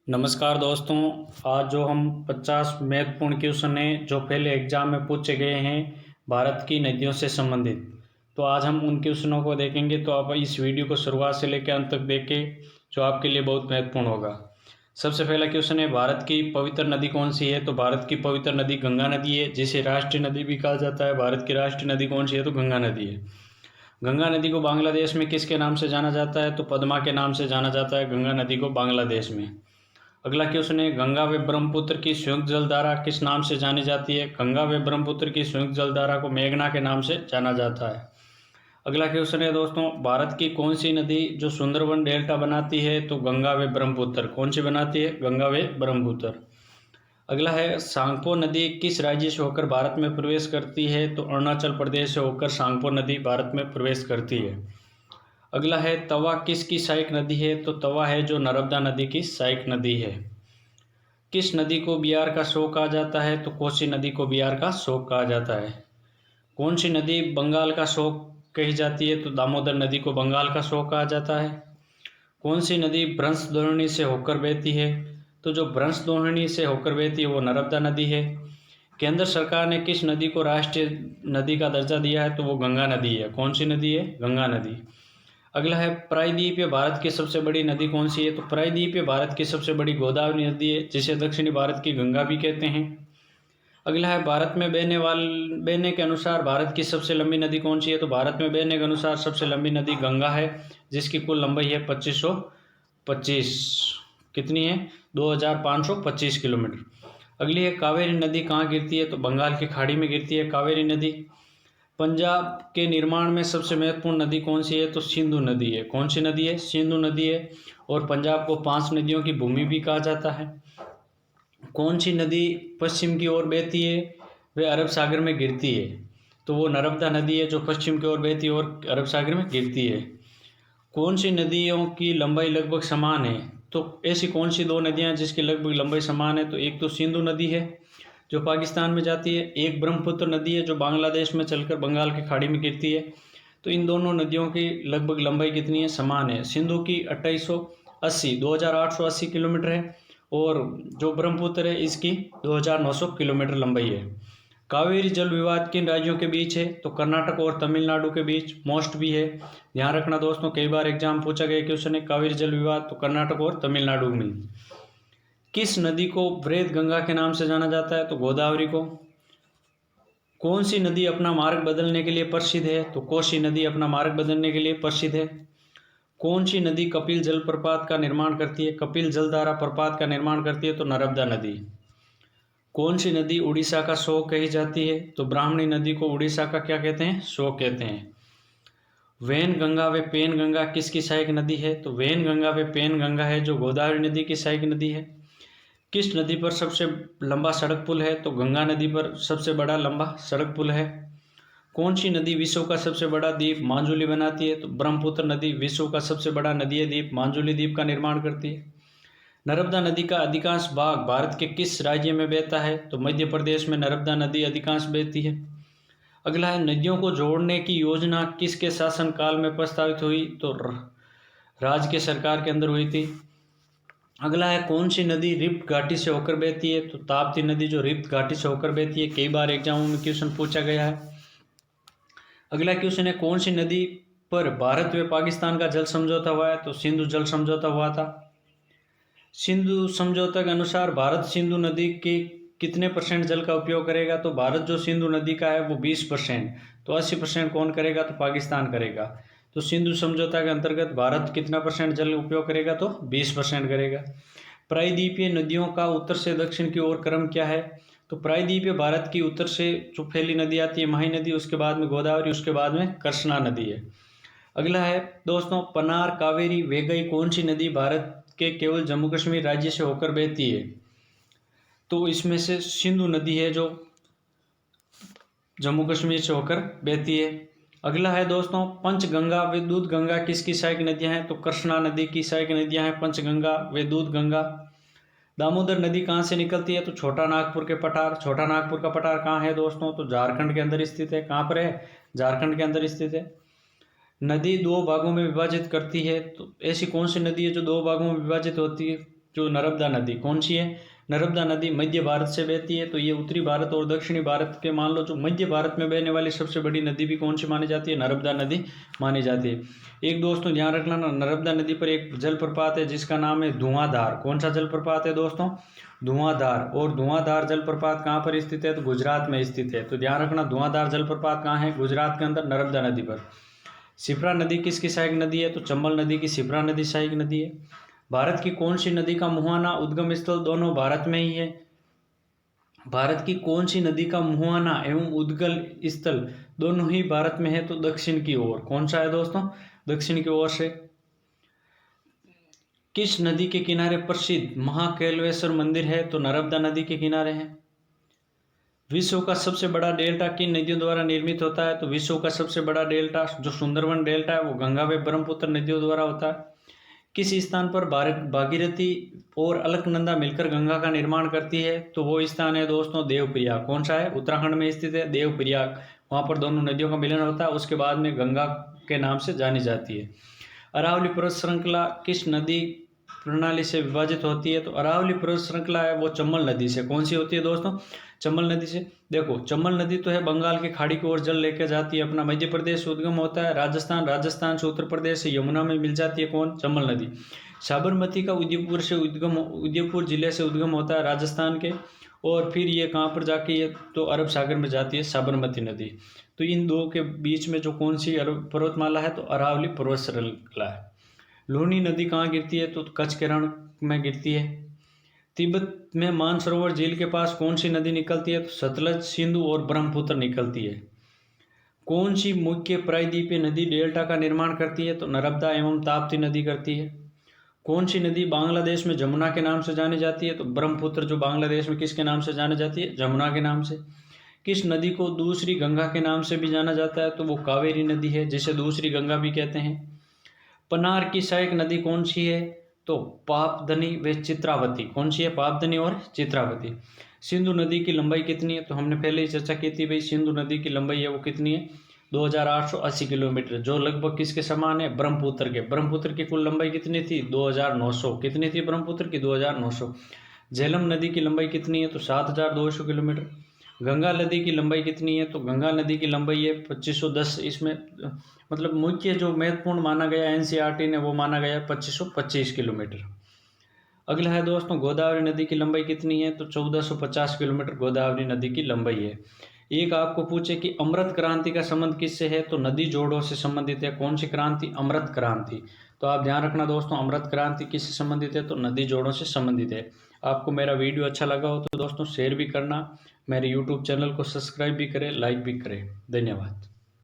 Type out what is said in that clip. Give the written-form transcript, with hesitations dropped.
नमस्कार दोस्तों। आज जो हम 50 महत्वपूर्ण क्वेश्चन हैं जो पहले एग्जाम में पूछे गए हैं भारत की नदियों से संबंधित, तो आज हम उन क्वेश्चनों को देखेंगे। तो आप इस वीडियो को शुरुआत से लेकर अंत तक देखें जो आपके लिए बहुत महत्वपूर्ण होगा। सबसे पहला क्वेश्चन है, भारत की पवित्र नदी कौन सी है? तो भारत की पवित्र नदी गंगा नदी है, जिसे राष्ट्रीय नदी भी कहा जाता है। भारत की राष्ट्रीय नदी कौन सी है? तो गंगा नदी है। गंगा नदी को बांग्लादेश में किसके नाम से जाना जाता है? तो पद्मा के नाम से जाना जाता है गंगा नदी को बांग्लादेश में। अगला क्वेश्चन है, गंगा व ब्रह्मपुत्र की संयुक्त जलधारा किस नाम से जानी जाती है? गंगा व ब्रह्मपुत्र की संयुक्त जलधारा को मेघना के नाम से जाना जाता है। अगला क्वेश्चन है दोस्तों, भारत की कौन सी नदी जो सुंदरबन डेल्टा बनाती है? तो गंगा व ब्रह्मपुत्र। कौन सी बनाती है? गंगा व ब्रह्मपुत्र। अगला है, सांगपो नदी किस राज्य से होकर भारत में प्रवेश करती है? तो अरुणाचल प्रदेश से होकर सांगपो नदी भारत में प्रवेश करती है। अगला है, तवा किसकी सहायक नदी है? तो तवा है जो नर्मदा नदी की सहायक नदी है। किस नदी को बिहार का शोक कहा जाता है? तो कोसी नदी को बिहार का शोक कहा जाता है। कौन सी नदी बंगाल का शोक कही जाती है? तो दामोदर नदी को बंगाल का शोक कहा जाता है। कौन सी नदी भ्रंशदोहिनी से होकर बहती है? तो जो भ्रंशदोहिनी से होकर बहती है वो नर्मदा नदी है। केंद्र सरकार ने किस नदी को राष्ट्रीय नदी का दर्जा दिया है? तो वो गंगा नदी है। कौन सी नदी है? गंगा नदी। अगला है, प्रायद्वीपीय भारत की सबसे बड़ी नदी कौन सी है? तो प्रायद्वीपीय भारत की सबसे बड़ी गोदावरी नदी है, जिसे दक्षिणी भारत की गंगा भी कहते हैं। अगला है, भारत में बहने के अनुसार भारत की सबसे लंबी नदी कौन सी है? तो भारत में बहने के अनुसार सबसे लंबी नदी गंगा है, जिसकी कुल लंबाई है 2525। कितनी है? 2525 किलोमीटर। अगली है, कावेरी नदी कहाँ गिरती है? तो बंगाल की खाड़ी में गिरती है कावेरी नदी। पंजाब के निर्माण में सबसे महत्वपूर्ण नदी कौन सी है? तो सिंधु नदी है। कौन सी नदी है? सिंधु नदी है। और पंजाब को 5 नदियों की भूमि भी कहा जाता है। कौन सी नदी पश्चिम की ओर बहती है वे अरब सागर में गिरती है? तो वो नर्मदा नदी है जो पश्चिम की ओर बहती है और अरब सागर में गिरती है। कौन सी नदियों की लंबाई लगभग समान है? तो ऐसी कौन सी 2 नदियां हैं जिसकी लगभग लंबाई समान है? तो एक तो सिंधु नदी है जो पाकिस्तान में जाती है, एक ब्रह्मपुत्र नदी है जो बांग्लादेश में चलकर बंगाल की खाड़ी में गिरती है। तो इन दोनों नदियों की लगभग लंबाई कितनी है? समान है। सिंधु की 2880 किलोमीटर है और जो ब्रह्मपुत्र है इसकी 2900 किलोमीटर लंबाई है। कावेरी जल विवाद किन राज्यों के बीच है? तो कर्नाटक और तमिलनाडु के बीच मोस्ट भी है। ध्यान रखना दोस्तों, कई बार एग्जाम पूछा गया क्वेश्चन है कावेरी जल विवाद, तो कर्नाटक और तमिलनाडु में। किस नदी को वृहद गंगा के नाम से जाना जाता है? तो गोदावरी को। कौन सी नदी अपना मार्ग बदलने के लिए प्रसिद्ध है? तो कोसी नदी अपना मार्ग बदलने के लिए प्रसिद्ध है। कौन सी नदी कपिल जलप्रपात का निर्माण करती है? कपिल जलधारा प्रपात का निर्माण करती है? तो नर्मदा नदी। कौन सी नदी उड़ीसा का शोक कही जाती है? तो ब्राह्मणी नदी को उड़ीसा का क्या कहते हैं? शोक कहते हैं। वैन गंगा व पेन गंगा किसकी सहायक नदी है? तो वैन गंगा व पेन गंगा है जो गोदावरी नदी की सहायक नदी है। किस नदी पर सबसे लंबा सड़क पुल है? तो गंगा नदी पर सबसे बड़ा लंबा सड़क पुल है। कौन सी नदी विश्व का सबसे बड़ा द्वीप मांजुली बनाती है? तो ब्रह्मपुत्र नदी विश्व का सबसे बड़ा नदीय द्वीप मांजुली द्वीप का निर्माण करती है। नर्मदा नदी का अधिकांश भाग भारत के किस राज्य में बहता है? तो मध्य प्रदेश में नर्मदा नदी अधिकांश बहती है। अगला है, नदियों को जोड़ने की योजना किसके शासनकाल में प्रस्तावित हुई? तो राज्य के सरकार के अंदर हुई थी। अगला है, कौन सी नदी रिफ्ट घाटी से होकर बहती है? तो ताप्ती नदी जो रिफ्ट घाटी से होकर बहती है, कई बार एग्जामों में क्वेश्चन पूछा गया है। अगला क्वेश्चन है, कौन सी नदी पर भारत व पाकिस्तान का जल समझौता हुआ है? तो सिंधु जल समझौता हुआ था। सिंधु समझौता के अनुसार भारत सिंधु नदी के कितने % जल का उपयोग करेगा? तो भारत जो सिंधु नदी का है वो 20%, तो 80% कौन करेगा? तो पाकिस्तान करेगा। तो सिंधु समझौता के अंतर्गत भारत कितना % जल उपयोग करेगा? तो 20% करेगा। प्रायद्वीपीय नदियों का उत्तर से दक्षिण की ओर क्रम क्या है? तो प्रायद्वीपीय भारत की उत्तर से जो फैली नदी आती है मही नदी, उसके बाद में गोदावरी, उसके बाद में कृष्णा नदी है। अगला है दोस्तों, पनार कावेरी वेगई कौन सी नदी भारत के केवल जम्मू कश्मीर राज्य से होकर बहती है? तो इसमें से सिंधु नदी है जो जम्मू कश्मीर से होकर बहती है। अगला है दोस्तों, पंचगंगा व दूध गंगा किसकी सहायक नदियां हैं? तो कृष्णा नदी की सहायक नदियां हैं पंचगंगा व दूध गंगा। दामोदर नदी कहाँ से निकलती है? तो छोटा नागपुर के पठार। छोटा नागपुर का पठार कहाँ है दोस्तों? तो झारखंड के अंदर स्थित है। कहाँ पर है? झारखंड के अंदर स्थित है। नदी 2 भागों में विभाजित करती है, तो ऐसी कौन सी नदी है जो 2 भागों में विभाजित होती है? जो नर्मदा नदी कौन सी है? नर्मदा नदी मध्य भारत से बहती है। तो ये उत्तरी भारत और दक्षिणी भारत के मान लो जो मध्य भारत में बहने वाली सबसे बड़ी नदी भी कौन सी मानी जाती है? नर्मदा नदी मानी जाती है। एक दोस्तों ध्यान रखना, नर्मदा नदी पर एक जलप्रपात है जिसका नाम है धुआंधार। कौन सा जलप्रपात है दोस्तों? धुआंधार। और धुआंधार जलप्रपात कहाँ पर स्थित है? तो गुजरात में स्थित है। तो ध्यान रखना, धुआंधार जलप्रपात कहाँ है? गुजरात के अंदर, नर्मदा नदी पर। शिप्रा नदी किसकी सहायक नदी है? तो चंबल नदी की शिप्रा नदी सहायक नदी है। भारत की कौन सी नदी का मुहाना उद्गम स्थल दोनों भारत में ही है? भारत की कौन सी नदी का मुहाना एवं उद्गम स्थल दोनों ही भारत में है? तो दक्षिण की ओर। कौन सा है दोस्तों? दक्षिण की ओर से। किस नदी के किनारे प्रसिद्ध महाकालेश्वर मंदिर है? तो नर्मदा नदी के किनारे है। विश्व का सबसे बड़ा डेल्टा किन नदियों द्वारा निर्मित होता है? तो विश्व का सबसे बड़ा डेल्टा जो सुंदरवन डेल्टा है वो गंगा व ब्रह्मपुत्र नदियों द्वारा होता है। किस स्थान पर भागीरथी और अलकनंदा मिलकर गंगा का निर्माण करती है? तो वो स्थान है दोस्तों देवप्रयाग। कौन सा है? उत्तराखंड में स्थित है देवप्रयाग। वहाँ पर दोनों नदियों का मिलन होता है, उसके बाद में गंगा के नाम से जानी जाती है। अरावली पर्वत श्रृंखला किस नदी प्रणाली से विभाजित होती है? तो अरावली पर्वत श्रृंखला है वो चंबल नदी से। कौन सी होती है दोस्तों? चंबल नदी से। देखो चंबल नदी तो है बंगाल की खाड़ी की ओर जल लेकर जाती है, अपना मध्य प्रदेश से उद्गम होता है, राजस्थान से उत्तर प्रदेश से यमुना में मिल जाती है। कौन? चंबल नदी। साबरमती का उदयपुर जिले से उद्गम होता है राजस्थान के, और फिर ये कहाँ पर जाके ये तो अरब सागर में जाती है साबरमती नदी। तो इन दो के बीच में जो कौन सी अरब पर्वतमाला है? तो अरावली पर्वत श्रृंखला है। लूनी नदी कहाँ गिरती है? तो कच्छ के रण में गिरती है। तिब्बत में मानसरोवर झील के पास कौन सी नदी निकलती है? तो सतलज, सिंधु और ब्रह्मपुत्र निकलती है। कौन सी मुख्य प्रायद्वीपीय नदी डेल्टा का निर्माण करती है? तो नर्मदा एवं ताप्ती नदी करती है। कौन सी नदी बांग्लादेश में जमुना के नाम से जानी जाती है? तो ब्रह्मपुत्र जो बांग्लादेश में किसके नाम से जानी जाती है? जमुना के नाम से। किस नदी को दूसरी गंगा के नाम से भी जाना जाता है? तो वो कावेरी नदी है, जिसे दूसरी गंगा भी कहते हैं। पनार की सहायक नदी कौन सी है? तो पापदनी व चित्रावती। कौन सी है? पापदनी और चित्रावती। सिंधु नदी की लंबाई कितनी है? तो हमने पहले ही चर्चा की थी भाई, सिंधु नदी की लंबाई है वो कितनी है? 2880 किलोमीटर, जो लगभग किसके समान है? ब्रह्मपुत्र के। ब्रह्मपुत्र की कुल लंबाई कितनी थी? 2900। कितनी थी ब्रह्मपुत्र की? 2900। झेलम नदी की लंबाई कितनी है? तो 7200 किलोमीटर। गंगा नदी की लंबाई कितनी है? तो गंगा नदी की लंबाई है 2510। इसमें मतलब मुख्य जो महत्वपूर्ण माना गया एनसीईआरटी ने वो माना गया 2525 किलोमीटर। अगला है दोस्तों गोदावरी नदी की लंबाई कितनी है? तो 1450 किलोमीटर गोदावरी नदी की लंबाई है। एक आपको पूछे कि अमृत क्रांति का संबंध किससे है? तो नदी जोड़ों से संबंधित है। कौन सी क्रांति? अमृत क्रांति। तो आप ध्यान रखना दोस्तों, अमृत क्रांति किससे संबंधित है? तो नदी जोड़ों से संबंधित है। आपको मेरा वीडियो अच्छा लगा हो तो दोस्तों शेयर भी करना, मेरे यूट्यूब चैनल को सब्सक्राइब भी करें, लाइक भी करें। धन्यवाद।